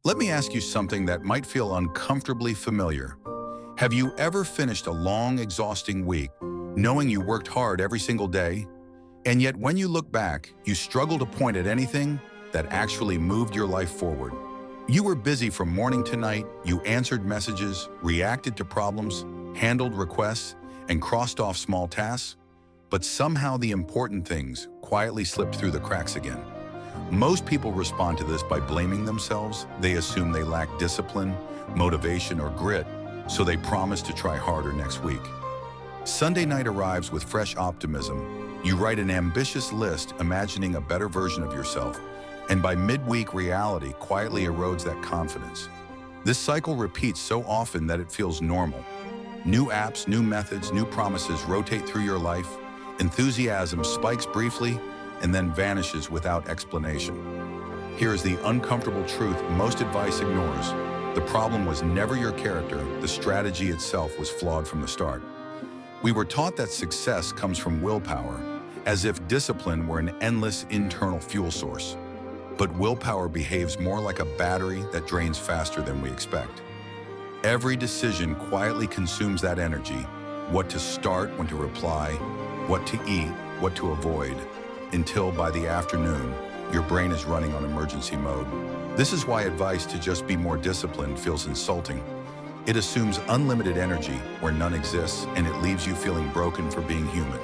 Let me ask you something that might feel uncomfortably familiar. Have you ever finished a long, exhausting week, knowing you worked hard every single day, and yet when you look back, you struggle to point at anything that actually moved your life forward? You were busy from morning to night, you answered messages, reacted to problems, handled requests, and crossed off small tasks, but somehow the important things quietly slipped through the cracks again. Most people respond to this by blaming themselves. They assume they lack discipline, motivation, or grit, so they promise to try harder next week. Sunday night arrives with fresh optimism. You write an ambitious list imagining a better version of yourself, and by midweek, reality quietly erodes that confidence. This cycle repeats so often that it feels normal. New apps, new methods, new promises rotate through your life. Enthusiasm spikes briefly and then vanishes without explanation. Here is the uncomfortable truth most advice ignores. The problem was never your character, the strategy itself was flawed from the start. We were taught that success comes from willpower, as if discipline were an endless internal fuel source. But willpower behaves more like a battery that drains faster than we expect. Every decision quietly consumes that energy: what to start, when to reply, what to eat, what to avoid, until by the afternoon, your brain is running on emergency mode. This is why advice to just be more disciplined feels insulting. It assumes unlimited energy where none exists, and it leaves you feeling broken for being human.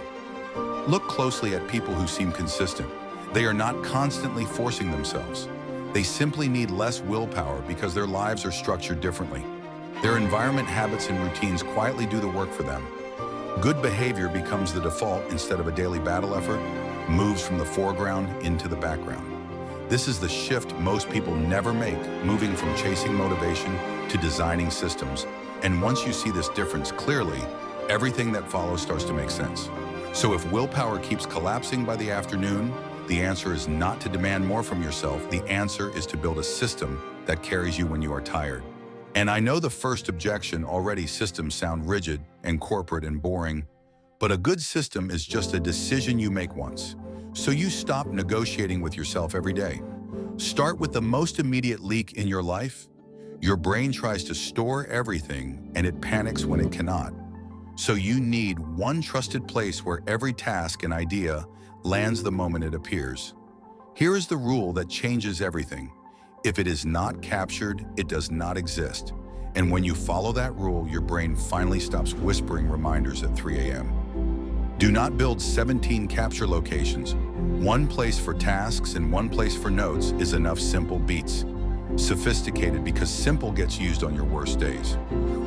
Look closely at people who seem consistent. They are not constantly forcing themselves. They simply need less willpower because their lives are structured differently. Their environment, habits, and routines quietly do the work for them. Good behavior becomes the default instead of a daily battle effort, moves from the foreground into the background. This is the shift most people never make, moving from chasing motivation to designing systems. And once you see this difference clearly, everything that follows starts to make sense. So if willpower keeps collapsing by the afternoon, the answer is not to demand more from yourself. The answer is to build a system that carries you when you are tired. And I know the first objection: already systems sound rigid and corporate and boring. But a good system is just a decision you make once. So you stop negotiating with yourself every day. Start with the most immediate leak in your life. Your brain tries to store everything and it panics when it cannot. So you need one trusted place where every task and idea lands the moment it appears. Here is the rule that changes everything. If it is not captured, it does not exist. And when you follow that rule, your brain finally stops whispering reminders at 3 a.m. Do not build 17 capture locations. One place for tasks and one place for notes is enough. Simple beats sophisticated because simple gets used on your worst days.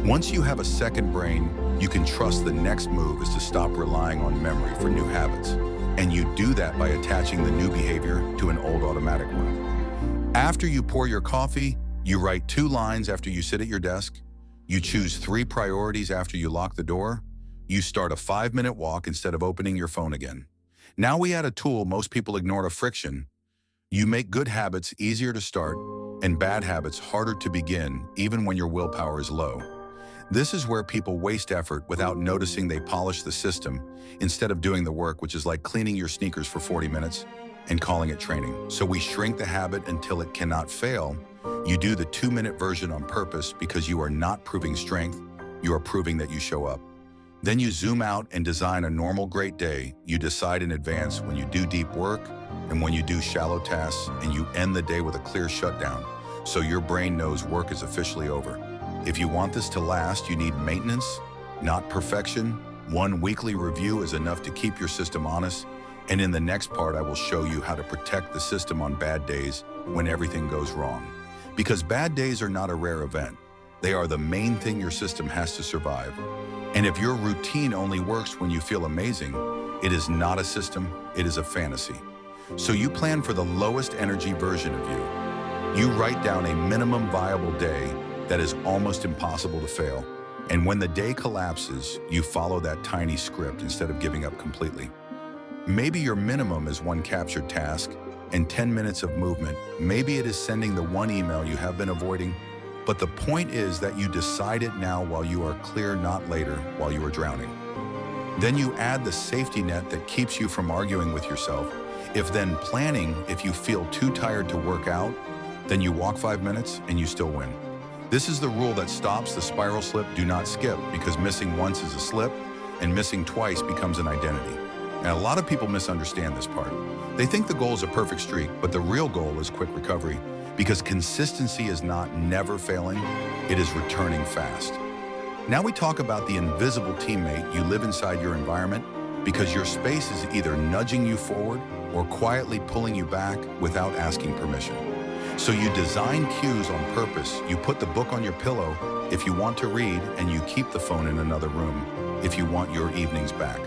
Once you have a second brain, you can trust the next move is to stop relying on memory for new habits. And you do that by attaching the new behavior to an old automatic one. After you pour your coffee, you write 2 lines after you sit at your desk. You choose 3 priorities after you lock the door. You start a 5-minute walk instead of opening your phone again. Now we add a tool most people ignore: to friction. You make good habits easier to start and bad habits harder to begin, even when your willpower is low. This is where people waste effort without noticing. They polish the system instead of doing the work, which is like cleaning your sneakers for 40 minutes and calling it training. So we shrink the habit until it cannot fail. You do the 2-minute version on purpose because you are not proving strength, you are proving that you show up. Then you zoom out and design a normal great day. You decide in advance when you do deep work and when you do shallow tasks, and you end the day with a clear shutdown, so your brain knows work is officially over. If you want this to last, you need maintenance, not perfection. One weekly review is enough to keep your system honest. And in the next part, I will show you how to protect the system on bad days when everything goes wrong. Because bad days are not a rare event. They are the main thing your system has to survive. And if your routine only works when you feel amazing, it is not a system, it is a fantasy. So you plan for the lowest energy version of you. You write down a minimum viable day that is almost impossible to fail. And when the day collapses, you follow that tiny script instead of giving up completely. Maybe your minimum is 1 captured task and 10 minutes of movement. Maybe it is sending the 1 email you have been avoiding. But the point is that you decide it now while you are clear, not later while you are drowning. Then you add the safety net that keeps you from arguing with yourself. If then planning, if you feel too tired to work out, Then you walk 5 minutes and you still win. This is the rule that stops the spiral slip, do not skip, because missing once is a slip and missing twice becomes an identity. And a lot of people misunderstand this part. They think the goal is a perfect streak, but the real goal is quick recovery, because consistency is not never failing, it is returning fast. Now we talk about the invisible teammate you live inside your environment, because your space is either nudging you forward or quietly pulling you back without asking permission. So you design cues on purpose. You put the book on your pillow if you want to read, and you keep the phone in another room if you want your evenings back.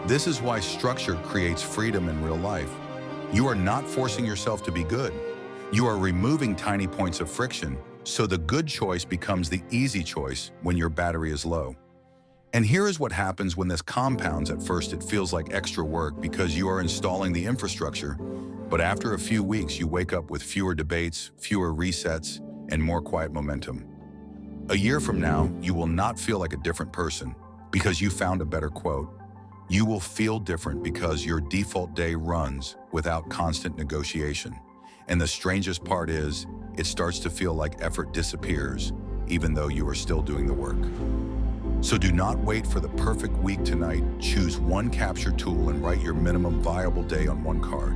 This is why structure creates freedom in real life. You are not forcing yourself to be good. You are removing tiny points of friction, so the good choice becomes the easy choice when your battery is low. And here is what happens when this compounds. At first, it feels like extra work because you are installing the infrastructure, but after a few weeks, you wake up with fewer debates, fewer resets, and more quiet momentum. A year from now, you will not feel like a different person because you found a better quote. You will feel different because your default day runs without constant negotiation. And the strangest part is, it starts to feel like effort disappears, even though you are still doing the work. So do not wait for the perfect week tonight. Choose one capture tool and write your minimum viable day on one card.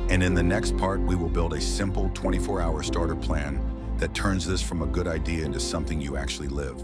And in the next part, we will build a simple 24-hour starter plan that turns this from a good idea into something you actually live.